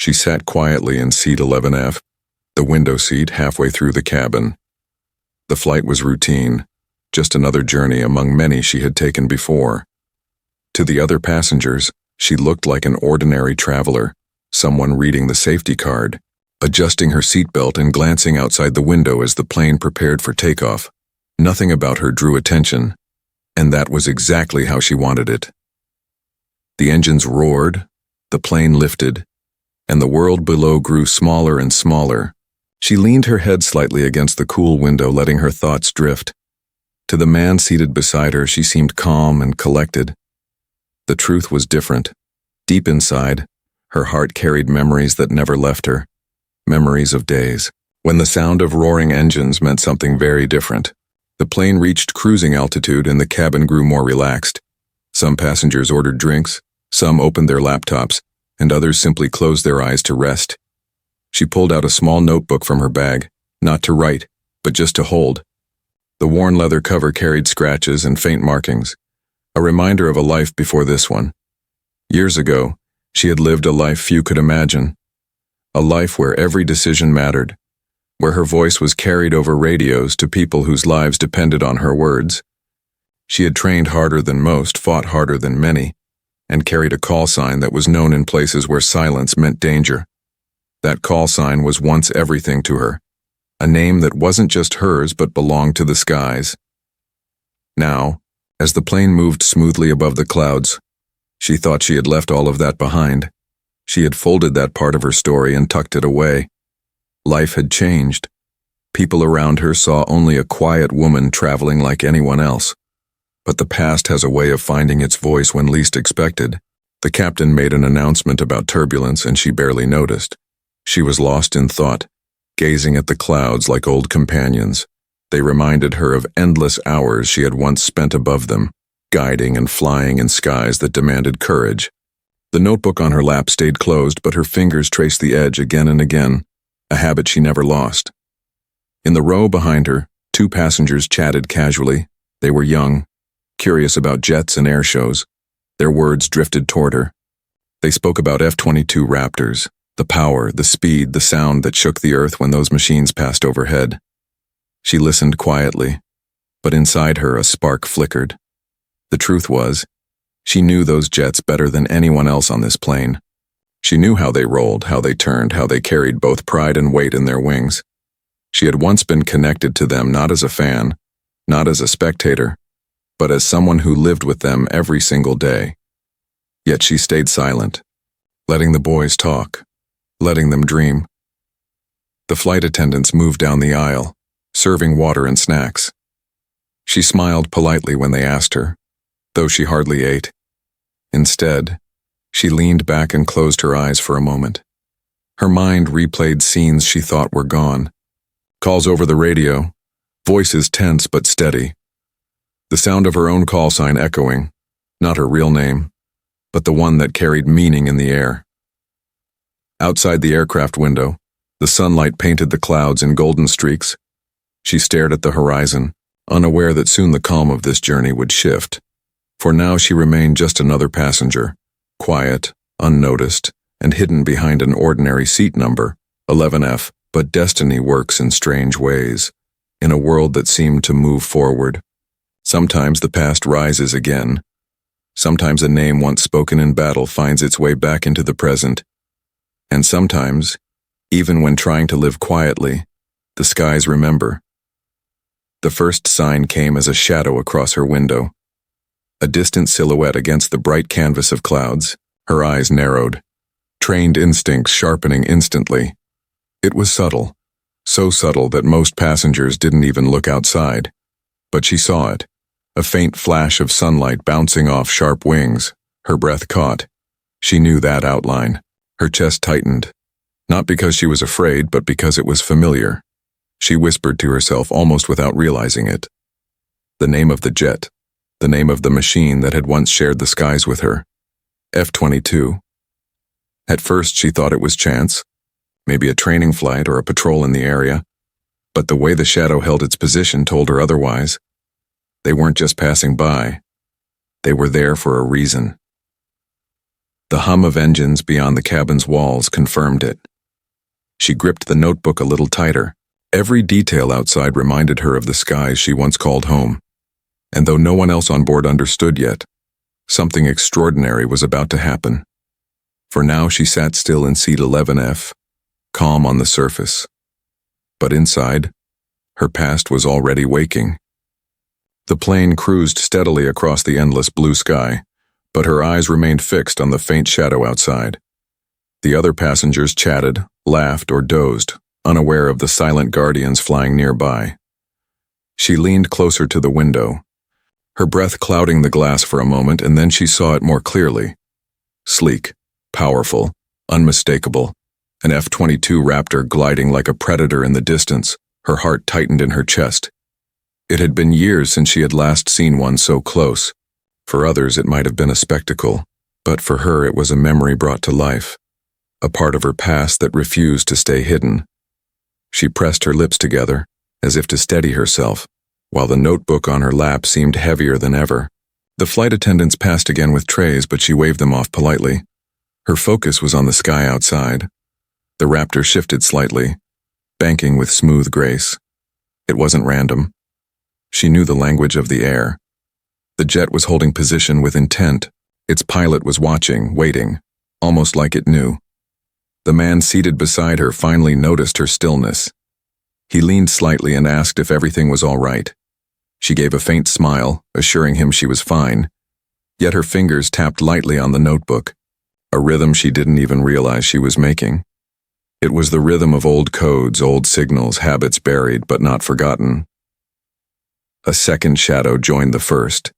She sat quietly in seat 11F, the window seat halfway through the cabin. The flight was routine, just another journey among many she had taken before. To the other passengers, she looked like an ordinary traveler, someone reading the safety card, adjusting her seatbelt and glancing outside the window as the plane prepared for takeoff. Nothing about her drew attention, and that was exactly how she wanted it. The engines roared, the plane lifted, and the world below grew smaller and smaller. She leaned her head slightly against the cool window, letting her thoughts drift. To the man seated beside her, she seemed calm and collected. The truth was different. Deep inside, her heart carried memories that never left her. Memories of days when the sound of roaring engines meant something very different. The plane reached cruising altitude and the cabin grew more relaxed. Some passengers ordered drinks, some opened their laptops, and others simply closed their eyes to rest. She pulled out a small notebook from her bag, not to write, but just to hold. The worn leather cover carried scratches and faint markings, a reminder of a life before this one. Years ago, she had lived a life few could imagine. A life where every decision mattered, where her voice was carried over radios to people whose lives depended on her words. She had trained harder than most, fought harder than many, and carried a call sign that was known in places where silence meant danger. That call sign was once everything to her, a name that wasn't just hers but belonged to the skies. Now, as the plane moved smoothly above the clouds, she thought she had left all of that behind. She had folded that part of her story and tucked it away. Life had changed. People around her saw only a quiet woman traveling like anyone else. But the past has a way of finding its voice when least expected. The captain made an announcement about turbulence and she barely noticed. She was lost in thought, gazing at the clouds like old companions. They reminded her of endless hours she had once spent above them, guiding and flying in skies that demanded courage. The notebook on her lap stayed closed, but her fingers traced the edge again and again, a habit she never lost. In the row behind her, two passengers chatted casually. They were young, curious about jets and air shows. Their words drifted toward her. They spoke about F-22 Raptors, the power, the speed, the sound that shook the earth when those machines passed overhead. She listened quietly, but inside her a spark flickered. The truth was, she knew those jets better than anyone else on this plane. She knew how they rolled, how they turned, how they carried both pride and weight in their wings. She had once been connected to them not as a fan, not as a spectator, but as someone who lived with them every single day. Yet she stayed silent, letting the boys talk, letting them dream. The flight attendants moved down the aisle, serving water and snacks. She smiled politely when they asked her, though she hardly ate. Instead, she leaned back and closed her eyes for a moment. Her mind replayed scenes she thought were gone. Calls over the radio, voices tense but steady. The sound of her own call sign echoing, not her real name, but the one that carried meaning in the air. Outside the aircraft window, the sunlight painted the clouds in golden streaks. She stared at the horizon, unaware that soon the calm of this journey would shift. For now she remained just another passenger, quiet, unnoticed, and hidden behind an ordinary seat number, 11F, but destiny works in strange ways, in a world that seemed to move forward. Sometimes the past rises again. Sometimes a name once spoken in battle finds its way back into the present. And sometimes, even when trying to live quietly, the skies remember. The first sign came as a shadow across her window. A distant silhouette against the bright canvas of clouds. Her eyes narrowed, trained instincts sharpening instantly. It was subtle, so subtle that most passengers didn't even look outside. But she saw it, a faint flash of sunlight bouncing off sharp wings. Her breath caught. She knew that outline. Her chest tightened, not because she was afraid, but because it was familiar. She whispered to herself almost without realizing it. The name of the jet. The name of the machine that had once shared the skies with her. F-22. At first she thought it was chance, maybe a training flight or a patrol in the area, but the way the shadow held its position told her otherwise. They weren't just passing by. They were there for a reason. The hum of engines beyond the cabin's walls confirmed it. She gripped the notebook a little tighter. Every detail outside reminded her of the skies she once called home. And though no one else on board understood yet, something extraordinary was about to happen. For now she sat still in seat 11F, calm on the surface. But inside, her past was already waking. The plane cruised steadily across the endless blue sky, but her eyes remained fixed on the faint shadow outside. The other passengers chatted, laughed, or dozed, unaware of the silent guardians flying nearby. She leaned closer to the window, her breath clouding the glass for a moment, and then she saw it more clearly. Sleek, powerful, unmistakable, an F-22 Raptor gliding like a predator in the distance. Her heart tightened in her chest. It had been years since she had last seen one so close. For others it might have been a spectacle, but for her it was a memory brought to life, a part of her past that refused to stay hidden. She pressed her lips together, as if to steady herself, while the notebook on her lap seemed heavier than ever. The flight attendants passed again with trays, but she waved them off politely. Her focus was on the sky outside. The Raptor shifted slightly, banking with smooth grace. It wasn't random. She knew the language of the air. The jet was holding position with intent. Its pilot was watching, waiting, almost like it knew. The man seated beside her finally noticed her stillness. He leaned slightly and asked if everything was all right. She gave a faint smile, assuring him she was fine. Yet her fingers tapped lightly on the notebook, a rhythm she didn't even realize she was making. It was the rhythm of old codes, old signals, habits buried but not forgotten. A second shadow joined the first.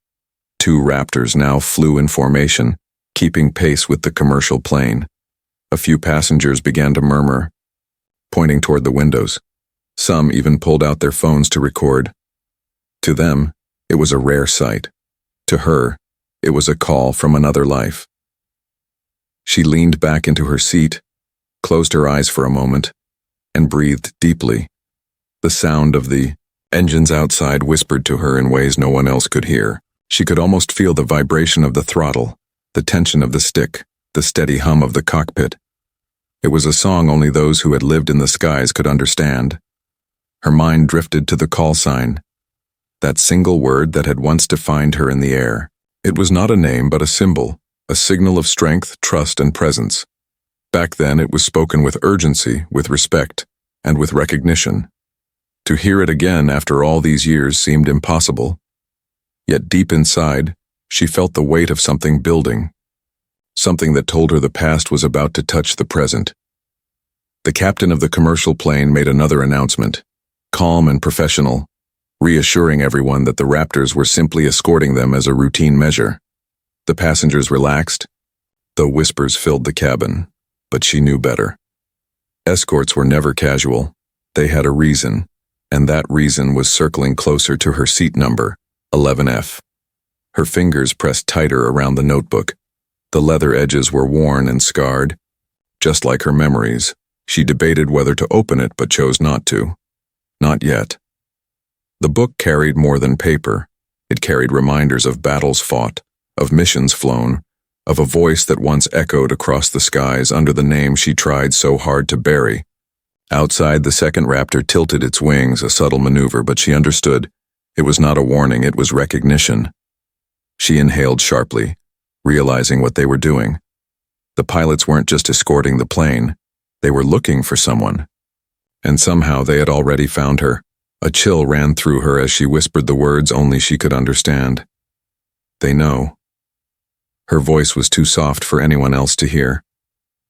2 Raptors now flew in formation, keeping pace with the commercial plane. A few passengers began to murmur, pointing toward the windows. Some even pulled out their phones to record. To them, it was a rare sight. To her, it was a call from another life. She leaned back into her seat, closed her eyes for a moment, and breathed deeply. The sound of the engines outside whispered to her in ways no one else could hear. She could almost feel the vibration of the throttle, the tension of the stick, the steady hum of the cockpit. It was a song only those who had lived in the skies could understand. Her mind drifted to the call sign, that single word that had once defined her in the air. It was not a name but a symbol, a signal of strength, trust, and presence. Back then it was spoken with urgency, with respect, and with recognition. To hear it again after all these years seemed impossible. Yet deep inside, she felt the weight of something building, something that told her the past was about to touch the present. The captain of the commercial plane made another announcement, calm and professional, reassuring everyone that the Raptors were simply escorting them as a routine measure. The passengers relaxed, though whispers filled the cabin, but she knew better. Escorts were never casual. They had a reason, and that reason was circling closer to her seat number, 11F. Her fingers pressed tighter around the notebook. The leather edges were worn and scarred. Just like her memories, she debated whether to open it but chose not to. Not yet. The book carried more than paper. It carried reminders of battles fought, of missions flown, of a voice that once echoed across the skies under the name she tried so hard to bury. Outside, the second Raptor tilted its wings, a subtle maneuver, but she understood. It was not a warning, it was recognition. She inhaled sharply, realizing what they were doing. The pilots weren't just escorting the plane, they were looking for someone. And somehow they had already found her. A chill ran through her as she whispered the words only she could understand. They know. Her voice was too soft for anyone else to hear.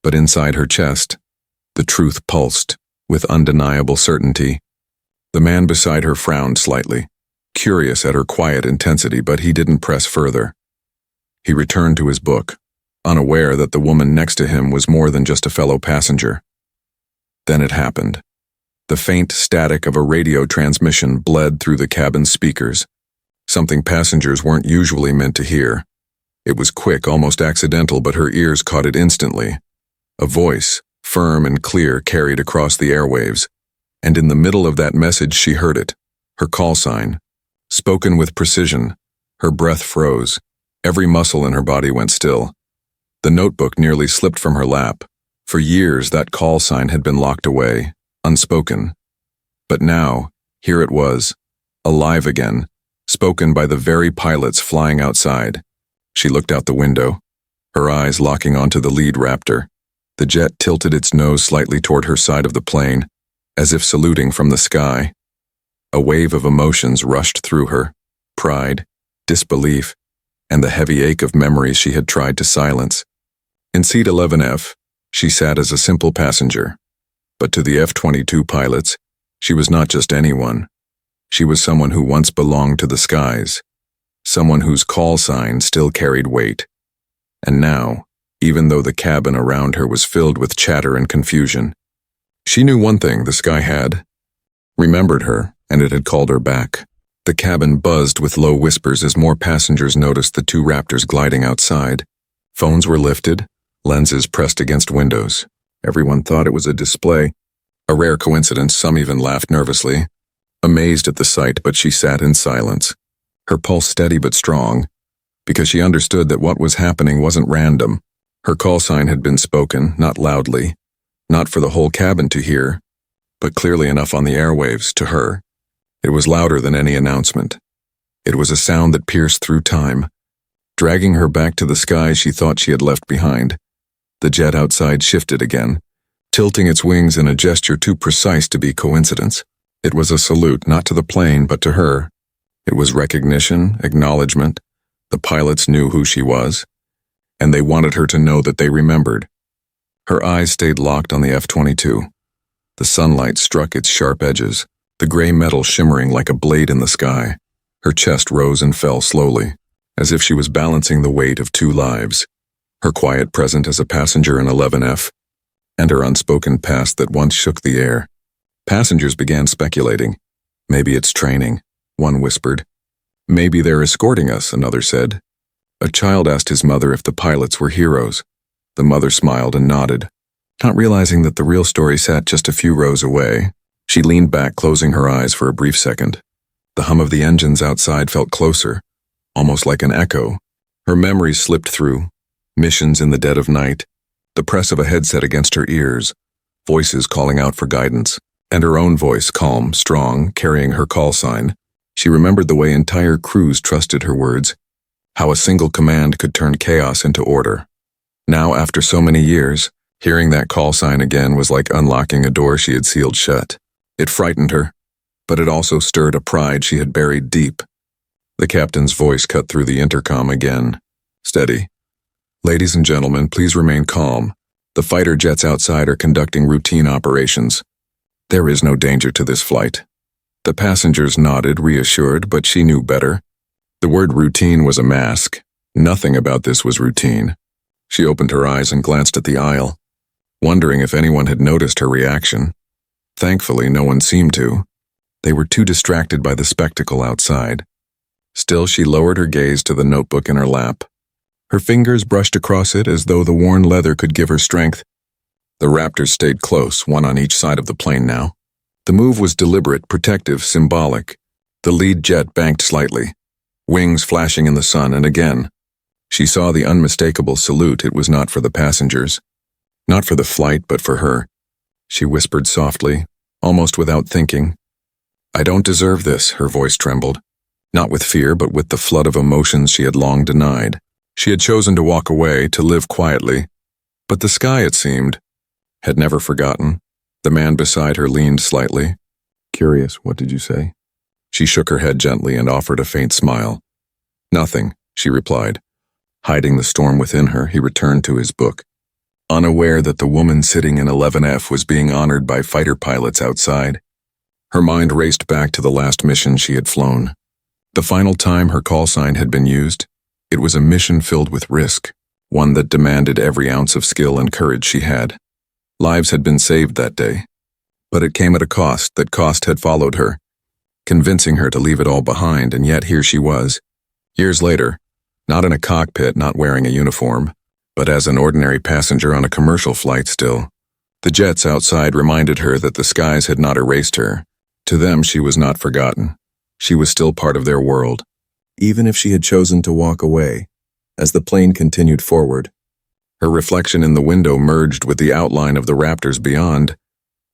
But inside her chest, the truth pulsed, with undeniable certainty. The man beside her frowned slightly, curious at her quiet intensity, but he didn't press further. He returned to his book, unaware that the woman next to him was more than just a fellow passenger. Then it happened. The faint static of a radio transmission bled through the cabin's speakers, something passengers weren't usually meant to hear. It was quick, almost accidental, but her ears caught it instantly. A voice, firm and clear, carried across the airwaves, and in the middle of that message she heard it, her call sign. Spoken with precision, her breath froze, every muscle in her body went still. The notebook nearly slipped from her lap. For years, that call sign had been locked away, unspoken. But now, here it was, alive again, spoken by the very pilots flying outside. She looked out the window, her eyes locking onto the lead Raptor. The jet tilted its nose slightly toward her side of the plane, as if saluting from the sky. A wave of emotions rushed through her, pride, disbelief, and the heavy ache of memories she had tried to silence. In seat 11F, she sat as a simple passenger. But to the F-22 pilots, she was not just anyone. She was someone who once belonged to the skies, someone whose call sign still carried weight. And now, even though the cabin around her was filled with chatter and confusion, she knew one thing: the sky had remembered her, and it had called her back. The cabin buzzed with low whispers as more passengers noticed the two Raptors gliding outside. Phones were lifted, lenses pressed against windows. Everyone thought it was a display. A rare coincidence, some even laughed nervously, amazed at the sight, but she sat in silence, her pulse steady but strong, because she understood that what was happening wasn't random. Her call sign had been spoken, not loudly, not for the whole cabin to hear, but clearly enough on the airwaves to her. It was louder than any announcement. It was a sound that pierced through time, dragging her back to the skies she thought she had left behind. The jet outside shifted again, tilting its wings in a gesture too precise to be coincidence. It was a salute, not to the plane, but to her. It was recognition, acknowledgement. The pilots knew who she was, and they wanted her to know that they remembered. Her eyes stayed locked on the F-22. The sunlight struck its sharp edges, the gray metal shimmering like a blade in the sky. Her chest rose and fell slowly, as if she was balancing the weight of two lives. Her quiet present as a passenger in 11F, and her unspoken past that once shook the air. Passengers began speculating. Maybe it's training, one whispered. Maybe they're escorting us, another said. A child asked his mother if the pilots were heroes. The mother smiled and nodded, not realizing that the real story sat just a few rows away. She leaned back, closing her eyes for a brief second. The hum of the engines outside felt closer, almost like an echo. Her memories slipped through. Missions in the dead of night, the press of a headset against her ears, voices calling out for guidance, and her own voice, calm, strong, carrying her call sign. She remembered the way entire crews trusted her words, how a single command could turn chaos into order. Now, after so many years, hearing that call sign again was like unlocking a door she had sealed shut. It frightened her, but it also stirred a pride she had buried deep. The captain's voice cut through the intercom again. Steady. Ladies and gentlemen, please remain calm. The fighter jets outside are conducting routine operations. There is no danger to this flight. The passengers nodded, reassured, but she knew better. The word routine was a mask. Nothing about this was routine. She opened her eyes and glanced at the aisle, wondering if anyone had noticed her reaction. Thankfully, no one seemed to. They were too distracted by the spectacle outside. Still, she lowered her gaze to the notebook in her lap. Her fingers brushed across it as though the worn leather could give her strength. The Raptors stayed close, one on each side of the plane now. The move was deliberate, protective, symbolic. The lead jet banked slightly, wings flashing in the sun, and again, she saw the unmistakable salute. It was not for the passengers, not for the flight, but for her. She whispered softly, almost without thinking. I don't deserve this, her voice trembled. Not with fear, but with the flood of emotions she had long denied. She had chosen to walk away, to live quietly. But the sky, it seemed, had never forgotten. The man beside her leaned slightly. Curious, what did you say? She shook her head gently and offered a faint smile. Nothing, she replied. Hiding the storm within her, he returned to his book, unaware that the woman sitting in 11F was being honored by fighter pilots outside. Her mind raced back to the last mission she had flown. The final time her call sign had been used, it was a mission filled with risk, one that demanded every ounce of skill and courage she had. Lives had been saved that day, but it came at a cost. That cost had followed her, convincing her to leave it all behind, and yet here she was, years later, not in a cockpit, not wearing a uniform, but as an ordinary passenger on a commercial flight still. The jets outside reminded her that the skies had not erased her. To them, she was not forgotten. She was still part of their world, even if she had chosen to walk away. As the plane continued forward, Her reflection in the window merged with the outline of the raptors beyond.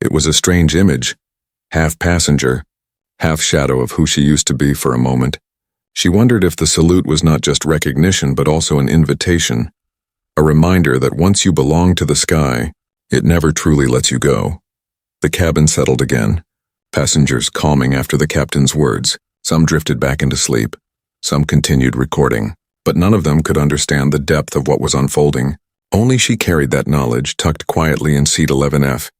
It was a strange image, half passenger, half shadow of who she used to be for a moment. She wondered if the salute was not just recognition but also an invitation, a reminder that once you belong to the sky, it never truly lets you go. The cabin settled again, passengers calming after the captain's words. Some drifted back into sleep, some continued recording, but none of them could understand the depth of what was unfolding. Only she carried that knowledge tucked quietly in seat 11F.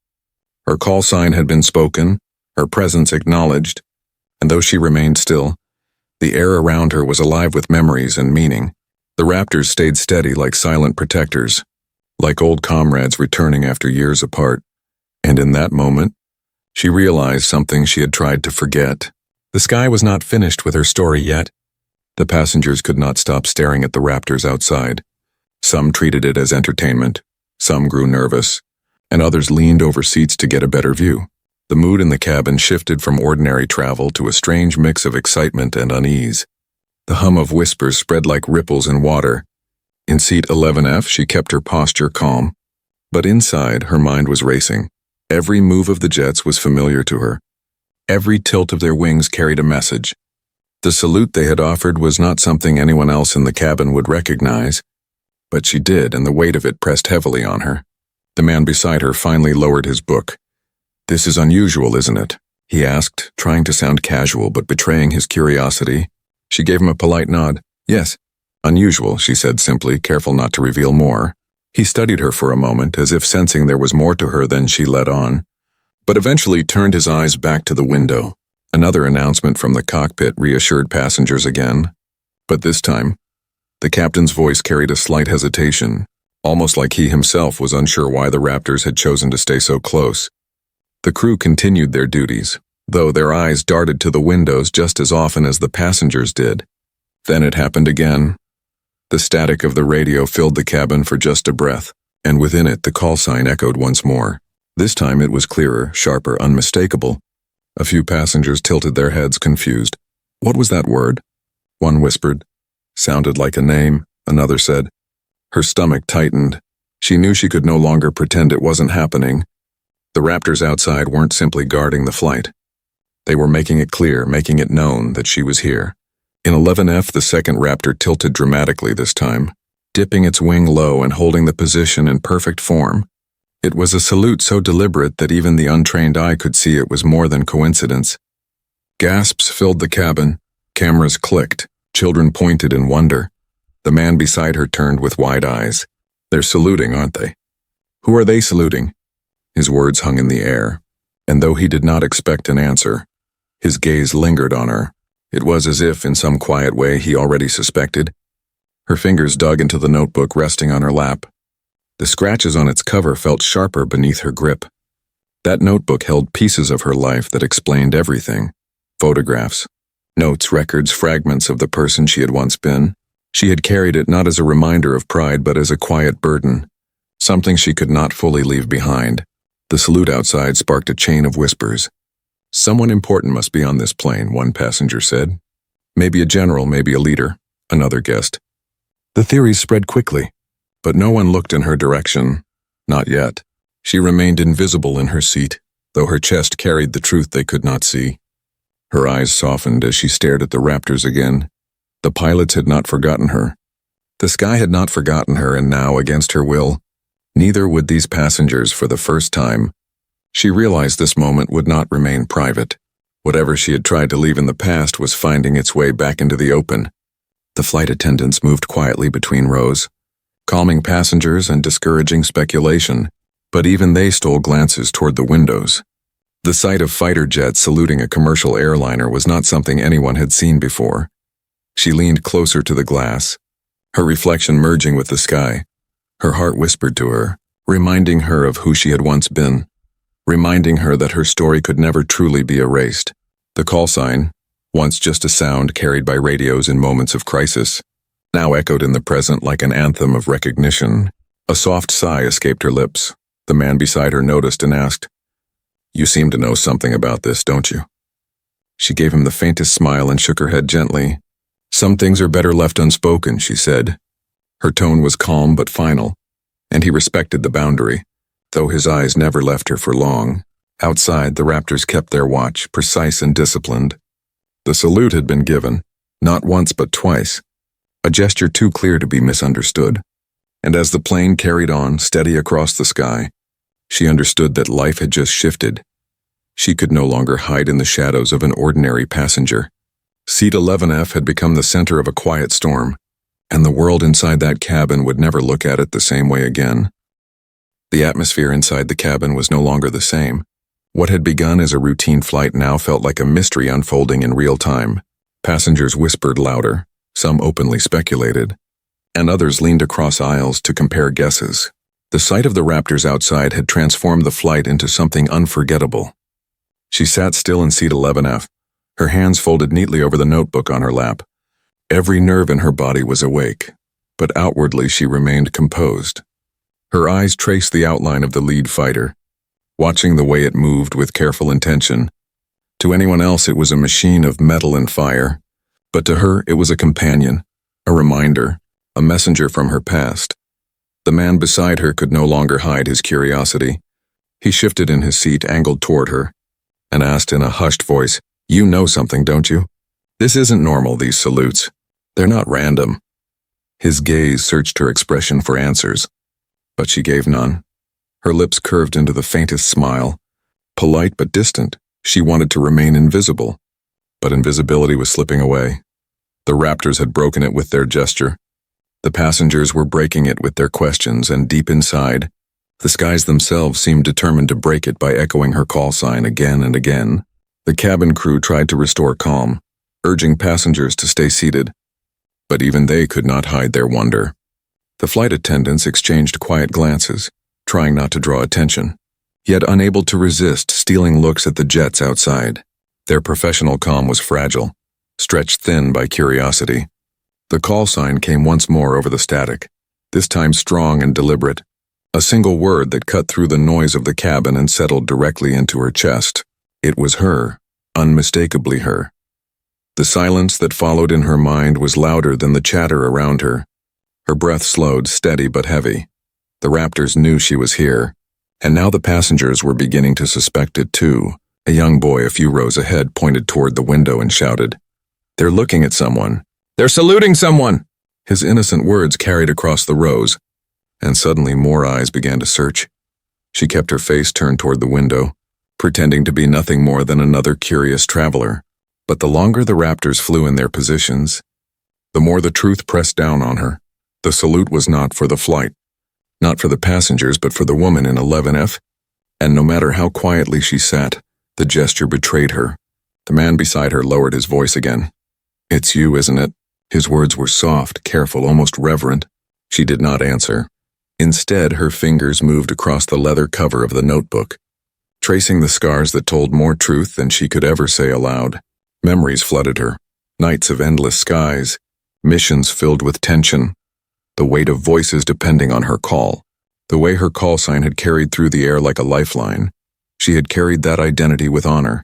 Her call sign had been spoken, her presence acknowledged, and though she remained still, the air around her was alive with memories and meaning. The raptors stayed steady like silent protectors, like old comrades returning after years apart. And in that moment, she realized something she had tried to forget. The sky was not finished with her story yet. The passengers could not stop staring at the raptors outside. Some treated it as entertainment, some grew nervous, and others leaned over seats to get a better view. The mood in the cabin shifted from ordinary travel to a strange mix of excitement and unease. The hum of whispers spread like ripples in water. In seat 11F, she kept her posture calm, but inside, her mind was racing. Every move of the jets was familiar to her. Every tilt of their wings carried a message. The salute they had offered was not something anyone else in the cabin would recognize, but she did, and the weight of it pressed heavily on her. The man beside her finally lowered his book. "This is unusual, isn't it?" he asked, trying to sound casual but betraying his curiosity. She gave him a polite nod. "Yes, unusual," she said simply, careful not to reveal more. He studied her for a moment, as if sensing there was more to her than she let on, but eventually turned his eyes back to the window. Another announcement from the cockpit reassured passengers again, but this time, the captain's voice carried a slight hesitation, almost like he himself was unsure why the raptors had chosen to stay so close. The crew continued their duties, though their eyes darted to the windows just as often as the passengers did. Then it happened again. The static of the radio filled the cabin for just a breath, and within it the call sign echoed once more. This time it was clearer, sharper, unmistakable. A few passengers tilted their heads, confused. "What was that word?" One whispered. "Sounded like a name," another said. Her stomach tightened. She knew she could no longer pretend it wasn't happening. The raptors outside weren't simply guarding the flight. They were making it clear, making it known that she was here. In 11F, the second raptor tilted dramatically this time, dipping its wing low and holding the position in perfect form. It was a salute so deliberate that even the untrained eye could see it was more than coincidence. Gasps filled the cabin, cameras clicked, children pointed in wonder. The man beside her turned with wide eyes. "They're saluting, aren't they?" "Who are they saluting?" His words hung in the air, and though he did not expect an answer, his gaze lingered on her. It was as if, in some quiet way, he already suspected. Her fingers dug into the notebook resting on her lap. The scratches on its cover felt sharper beneath her grip. That notebook held pieces of her life that explained everything. Photographs, notes, records, fragments of the person she had once been. She had carried it not as a reminder of pride but as a quiet burden, something she could not fully leave behind. The salute outside sparked a chain of whispers. "Someone important must be on this plane," one passenger said. "Maybe a general, maybe a leader," another guessed. The theories spread quickly, but no one looked in her direction. Not yet. She remained invisible in her seat, though her chest carried the truth they could not see. Her eyes softened as she stared at the raptors again. The pilots had not forgotten her. The sky had not forgotten her, and now, against her will, neither would these passengers for the first time. She realized this moment would not remain private. Whatever she had tried to leave in the past was finding its way back into the open. The flight attendants moved quietly between rows, calming passengers and discouraging speculation, but even they stole glances toward the windows. The sight of fighter jets saluting a commercial airliner was not something anyone had seen before. She leaned closer to the glass, her reflection merging with the sky. Her heart whispered to her, reminding her of who she had once been, reminding her that her story could never truly be erased. The call sign, once just a sound carried by radios in moments of crisis, now echoed in the present like an anthem of recognition. A soft sigh escaped her lips. The man beside her noticed and asked, "You seem to know something about this, don't you?" She gave him the faintest smile and shook her head gently. "Some things are better left unspoken," she said. Her tone was calm but final. and he respected the boundary, though his eyes never left her for long. Outside, the Raptors kept their watch, precise and disciplined. The salute had been given, not once but twice, a gesture too clear to be misunderstood. And as the plane carried on, steady across the sky, she understood that life had just shifted. She could no longer hide in the shadows of an ordinary passenger. Seat 11F had become the center of a quiet storm, and the world inside that cabin would never look at it the same way again. The atmosphere inside the cabin was no longer the same. What had begun as a routine flight now felt like a mystery unfolding in real time. Passengers whispered louder, some openly speculated, and others leaned across aisles to compare guesses. The sight of the Raptors outside had transformed the flight into something unforgettable. She sat still in seat 11F, her hands folded neatly over the notebook on her lap. Every nerve in her body was awake, but outwardly she remained composed. Her eyes traced the outline of the lead fighter, watching the way it moved with careful intention. To anyone else it was a machine of metal and fire, but to her it was a companion, a reminder, a messenger from her past. The man beside her could no longer hide his curiosity. He shifted in his seat, angled toward her, and asked in a hushed voice, "You know something, don't you? This isn't normal, these salutes. They're not random." His gaze searched her expression for answers, but she gave none. Her lips curved into the faintest smile. Polite but distant, she wanted to remain invisible, but invisibility was slipping away. The Raptors had broken it with their gesture. The passengers were breaking it with their questions, and deep inside, the skies themselves seemed determined to break it by echoing her call sign again and again. The cabin crew tried to restore calm, urging passengers to stay seated, but even they could not hide their wonder. The flight attendants exchanged quiet glances, trying not to draw attention, yet unable to resist stealing looks at the jets outside. Their professional calm was fragile, stretched thin by curiosity. The call sign came once more over the static, this time strong and deliberate, a single word that cut through the noise of the cabin and settled directly into her chest. It was her, unmistakably her. The silence that followed in her mind was louder than the chatter around her. Her breath slowed, steady but heavy. The Raptors knew she was here, and now the passengers were beginning to suspect it too. A young boy a few rows ahead pointed toward the window and shouted, "They're looking at someone. They're saluting someone!" His innocent words carried across the rows, and suddenly more eyes began to search. She kept her face turned toward the window, pretending to be nothing more than another curious traveler. But the longer the Raptors flew in their positions, the more the truth pressed down on her. The salute was not for the flight, not for the passengers, but for the woman in 11F, and no matter how quietly she sat, the gesture betrayed her. The man beside her lowered his voice again. "It's you, isn't it?" His words were soft, careful, almost reverent. She did not answer. Instead, her fingers moved across the leather cover of the notebook, tracing the scars that told more truth than she could ever say aloud. Memories flooded her, nights of endless skies, missions filled with tension, the weight of voices depending on her call. The way her call sign had carried through the air like a lifeline, she had carried that identity with honor,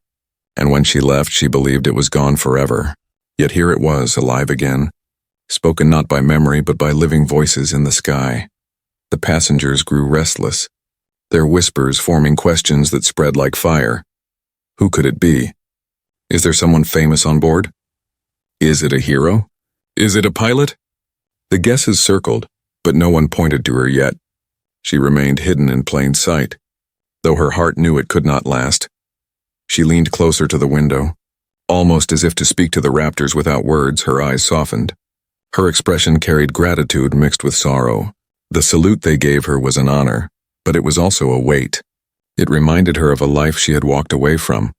and when she left she believed it was gone forever. Yet here it was, alive again, spoken not by memory but by living voices in the sky. The passengers grew restless, their whispers forming questions that spread like fire. Who could it be? Is there someone famous on board? Is it a hero? Is it a pilot? The guesses circled, but no one pointed to her yet. She remained hidden in plain sight, though her heart knew it could not last. She leaned closer to the window. Almost as if to speak to the Raptors without words, her eyes softened. Her expression carried gratitude mixed with sorrow. The salute they gave her was an honor, but it was also a weight. It reminded her of a life she had walked away from,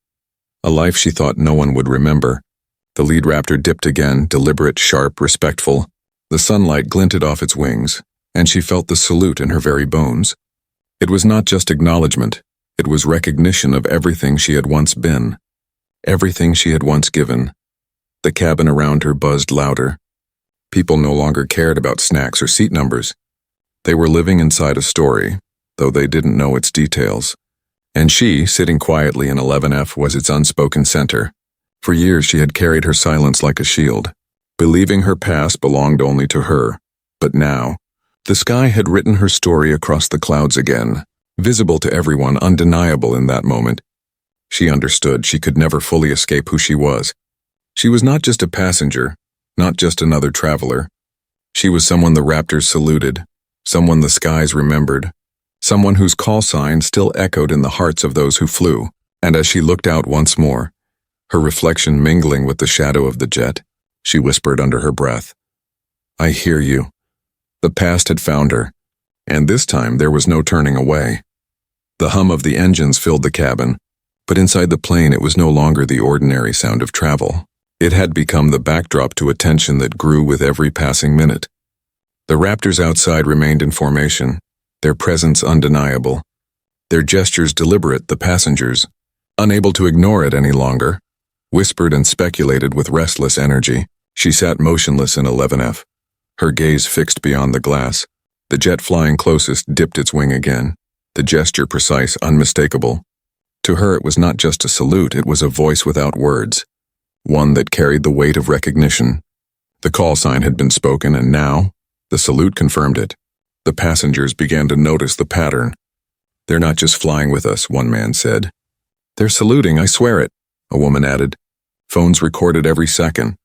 a life she thought no one would remember. The lead Raptor dipped again, deliberate, sharp, respectful. The sunlight glinted off its wings, and she felt the salute in her very bones. It was not just acknowledgement, it was recognition of everything she had once been, everything she had once given. The cabin around her buzzed louder. People no longer cared about snacks or seat numbers. They were living inside a story, though they didn't know its details. And she, sitting quietly in 11F, was its unspoken center. For years she had carried her silence like a shield, believing her past belonged only to her. But now, The sky had written her story across the clouds again, visible to everyone, undeniable in that moment. She understood she could never fully escape who she was. She was not just a passenger, not just another traveler. She was someone the Raptors saluted, someone the skies remembered, someone whose call sign still echoed in the hearts of those who flew. And as she looked out once more, her reflection mingling with the shadow of the jet, she whispered under her breath, "I hear you." The past had found her, and this time there was no turning away. The hum of the engines filled the cabin, but inside the plane it was no longer the ordinary sound of travel. It had become the backdrop to a tension that grew with every passing minute. The Raptors outside remained in formation, their presence undeniable, their gestures deliberate. The passengers, unable to ignore it any longer, whispered and speculated with restless energy. She sat motionless in 11F, her gaze fixed beyond the glass. The jet flying closest dipped its wing again, the gesture precise, unmistakable. To her it was not just a salute, it was a voice without words, one that carried the weight of recognition. The call sign had been spoken, and now, the salute confirmed it. The passengers began to notice the pattern. "They're not just flying with us," one man said. "They're saluting, I swear it," a woman added. Phones recorded every second.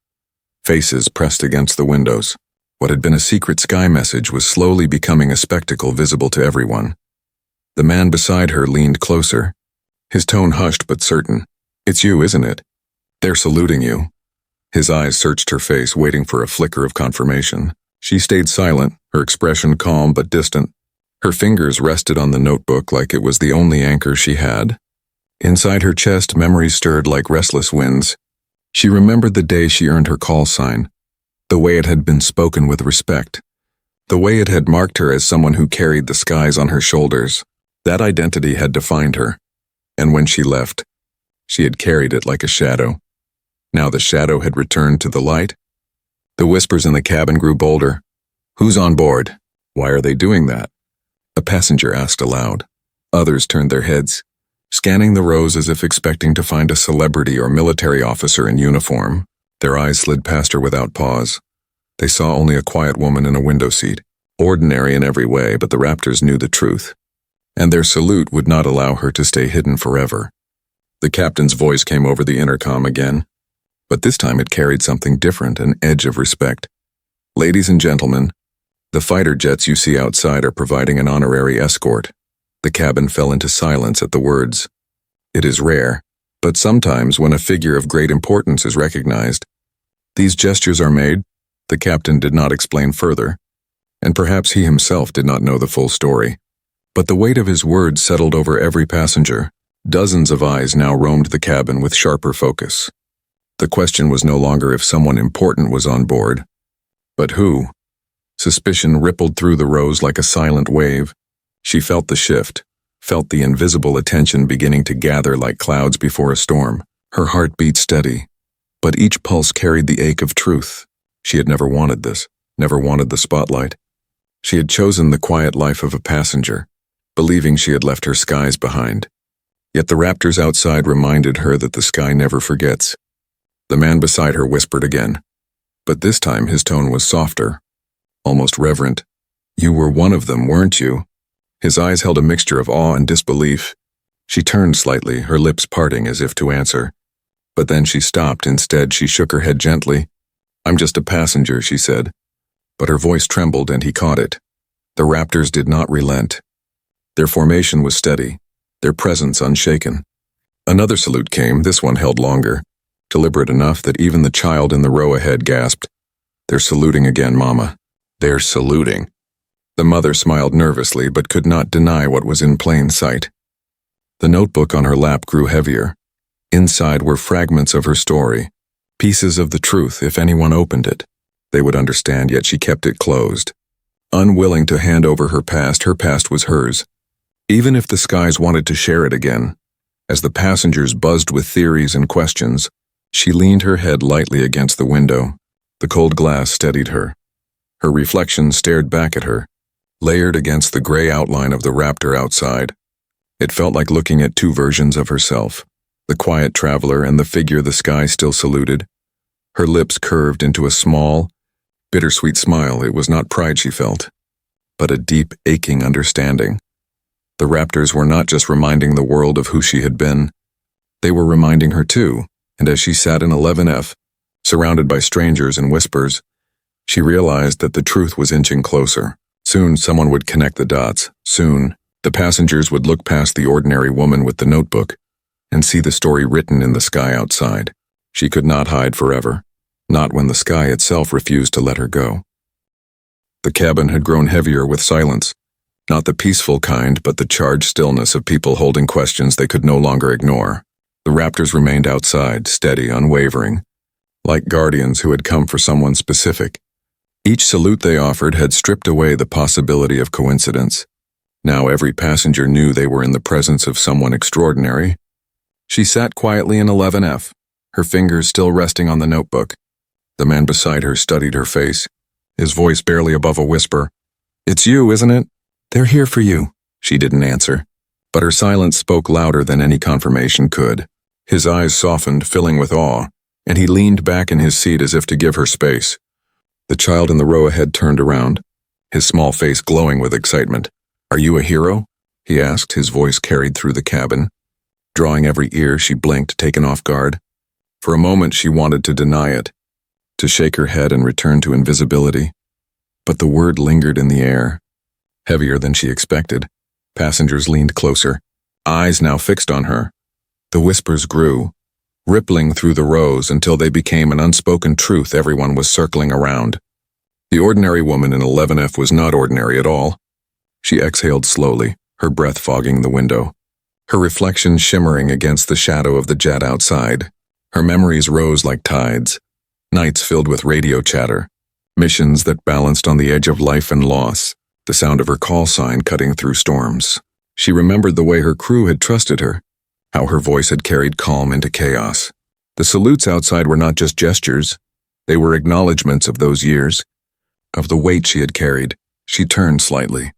Faces pressed against the windows. What had been a secret sky message was slowly becoming a spectacle visible to everyone. The man beside her leaned closer, his tone hushed but certain. "It's you, isn't it? They're saluting you." His eyes searched her face, waiting for a flicker of confirmation. She stayed silent, her expression calm but distant. Her fingers rested on the notebook like it was the only anchor she had. Inside her chest, memories stirred like restless winds. She remembered the day she earned her call sign, the way it had been spoken with respect, the way it had marked her as someone who carried the skies on her shoulders. That identity had defined her, and when she left, she had carried it like a shadow. Now the shadow had returned to the light. The whispers in the cabin grew bolder. "Who's on board? Why are they doing that?" A passenger asked aloud. Others turned their heads, scanning the rows as if expecting to find a celebrity or military officer in uniform. Their eyes slid past her without pause. They saw only a quiet woman in a window seat, ordinary in every way, but the Raptors knew the truth. And their salute would not allow her to stay hidden forever. The captain's voice came over the intercom again, but this time it carried something different, an edge of respect. "Ladies and gentlemen, the fighter jets you see outside are providing an honorary escort." The cabin fell into silence at the words. It is rare, but sometimes when a figure of great importance is recognized, these gestures are made. The captain did not explain further, and perhaps he himself did not know the full story. But the weight of his words settled over every passenger. Dozens of eyes now roamed the cabin with sharper focus. The question was no longer if someone important was on board, but who. Suspicion rippled through the rows like a silent wave. She felt the shift, felt the invisible attention beginning to gather like clouds before a storm. Her heart beat steady, but each pulse carried the ache of truth. She had never wanted this, never wanted the spotlight. She had chosen the quiet life of a passenger, believing she had left her skies behind. Yet the Raptors outside reminded her that the sky never forgets. The man beside her whispered again, but this time his tone was softer, almost reverent. "You were one of them, weren't you?" His eyes held a mixture of awe and disbelief. She turned slightly, her lips parting as if to answer. But then she stopped. Instead, she shook her head gently. "I'm just a passenger," she said. But her voice trembled and he caught it. The Raptors did not relent. Their formation was steady, their presence unshaken. Another salute came, this one held longer, deliberate enough that even the child in the row ahead gasped. "They're saluting again, Mama. They're saluting." The mother smiled nervously but could not deny what was in plain sight. The notebook on her lap grew heavier. Inside were fragments of her story, pieces of the truth. If anyone opened it, they would understand, yet she kept it closed. Unwilling to hand over her past was hers. Even if the skies wanted to share it again, as the passengers buzzed with theories and questions, she leaned her head lightly against the window. The cold glass steadied her. Her reflection stared back at her, layered against the gray outline of the Raptor outside. It felt like looking at two versions of herself, the quiet traveler and the figure the sky still saluted. Her lips curved into a small, bittersweet smile. It was not pride she felt, but a deep, aching understanding. The Raptors were not just reminding the world of who she had been, they were reminding her too, and as she sat in 11F, surrounded by strangers and whispers, she realized that the truth was inching closer. Soon someone would connect the dots. Soon, the passengers would look past the ordinary woman with the notebook and see the story written in the sky outside. She could not hide forever, not when the sky itself refused to let her go. The cabin had grown heavier with silence, not the peaceful kind, but the charged stillness of people holding questions they could no longer ignore. The Raptors remained outside, steady, unwavering, like guardians who had come for someone specific. Each salute they offered had stripped away the possibility of coincidence. Now every passenger knew they were in the presence of someone extraordinary. She sat quietly in 11F, her fingers still resting on the notebook. The man beside her studied her face, his voice barely above a whisper. "It's you, isn't it?" "They're here for you." She didn't answer, but her silence spoke louder than any confirmation could. His eyes softened, filling with awe, and he leaned back in his seat as if to give her space. The child in the row ahead turned around, his small face glowing with excitement. "Are you a hero?" he asked, his voice carried through the cabin. Drawing every ear, she blinked, taken off guard. For a moment she wanted to deny it, to shake her head and return to invisibility. But the word lingered in the air, heavier than she expected. Passengers leaned closer, eyes now fixed on her. The whispers grew, rippling through the rows until they became an unspoken truth everyone was circling around. The ordinary woman in 11F was not ordinary at all. She exhaled slowly, her breath fogging the window, her reflection shimmering against the shadow of the jet outside. Her memories rose like tides, nights filled with radio chatter, missions that balanced on the edge of life and loss, the sound of her call sign cutting through storms. She remembered the way her crew had trusted her, how her voice had carried calm into chaos. The salutes outside were not just gestures, they were acknowledgments of those years, of the weight she had carried. She turned slightly,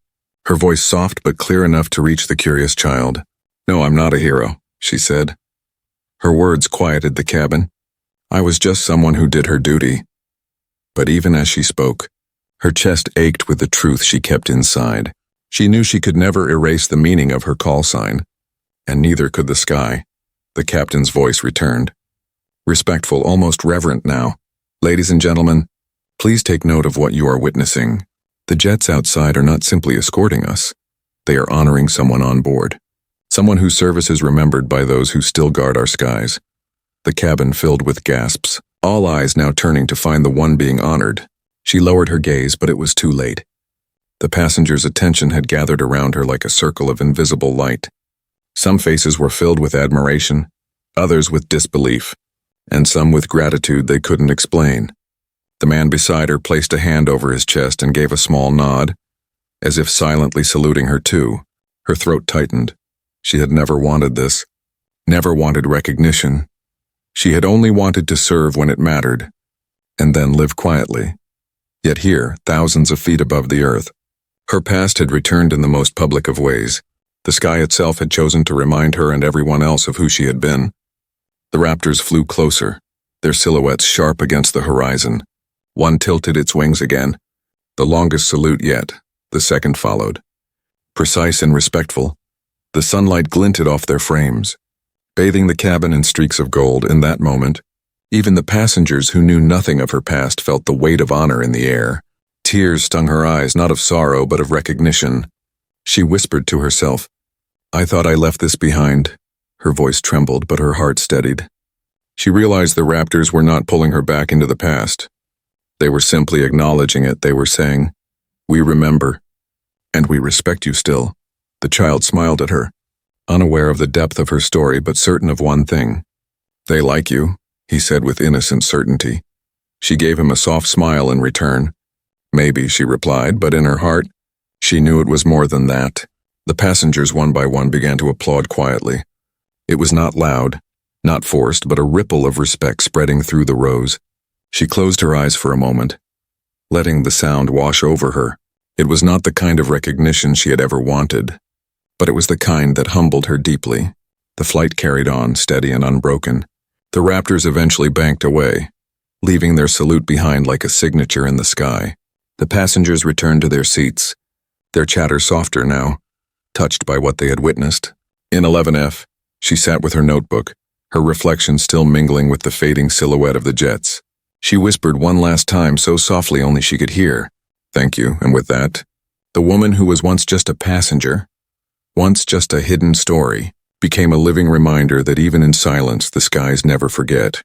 her voice soft but clear enough to reach the curious child. "No, I'm not a hero," she said. Her words quieted the cabin. "I was just someone who did her duty." But even as she spoke, her chest ached with the truth she kept inside. She knew she could never erase the meaning of her call sign, and neither could the sky. The captain's voice returned, respectful, almost reverent now. "Ladies and gentlemen, please take note of what you are witnessing. The jets outside are not simply escorting us. They are honoring someone on board, someone whose service is remembered by those who still guard our skies." The cabin filled with gasps, all eyes now turning to find the one being honored. She lowered her gaze, but it was too late. The passengers' attention had gathered around her like a circle of invisible light. Some faces were filled with admiration, others with disbelief, and some with gratitude they couldn't explain. The man beside her placed a hand over his chest and gave a small nod, as if silently saluting her too. Her throat tightened. She had never wanted this, never wanted recognition. She had only wanted to serve when it mattered, and then live quietly. Yet here, thousands of feet above the earth, her past had returned in the most public of ways. The sky itself had chosen to remind her and everyone else of who she had been. The Raptors flew closer, their silhouettes sharp against the horizon. One tilted its wings again, the longest salute yet. The second followed. Precise and respectful, the sunlight glinted off their frames, bathing the cabin in streaks of gold. In that moment, even the passengers who knew nothing of her past felt the weight of honor in the air. Tears stung her eyes, not of sorrow but of recognition. She whispered to herself, "I thought I left this behind." Her voice trembled, but her heart steadied. She realized the Raptors were not pulling her back into the past. They were simply acknowledging it. They were saying, "We remember, and we respect you still." The child smiled at her, unaware of the depth of her story but certain of one thing. "They like you," he said with innocent certainty. She gave him a soft smile in return. "Maybe," she replied, but in her heart, she knew it was more than that. The passengers one by one began to applaud quietly. It was not loud, not forced, but a ripple of respect spreading through the rows. She closed her eyes for a moment, letting the sound wash over her. It was not the kind of recognition she had ever wanted, but it was the kind that humbled her deeply. The flight carried on, steady and unbroken. The Raptors eventually banked away, leaving their salute behind like a signature in the sky. The passengers returned to their seats, their chatter softer now, touched by what they had witnessed. In 11F, she sat with her notebook, her reflection still mingling with the fading silhouette of the jets. She whispered one last time so softly only she could hear, "Thank you," and with that, the woman who was once just a passenger, once just a hidden story, became a living reminder that even in silence the skies never forget.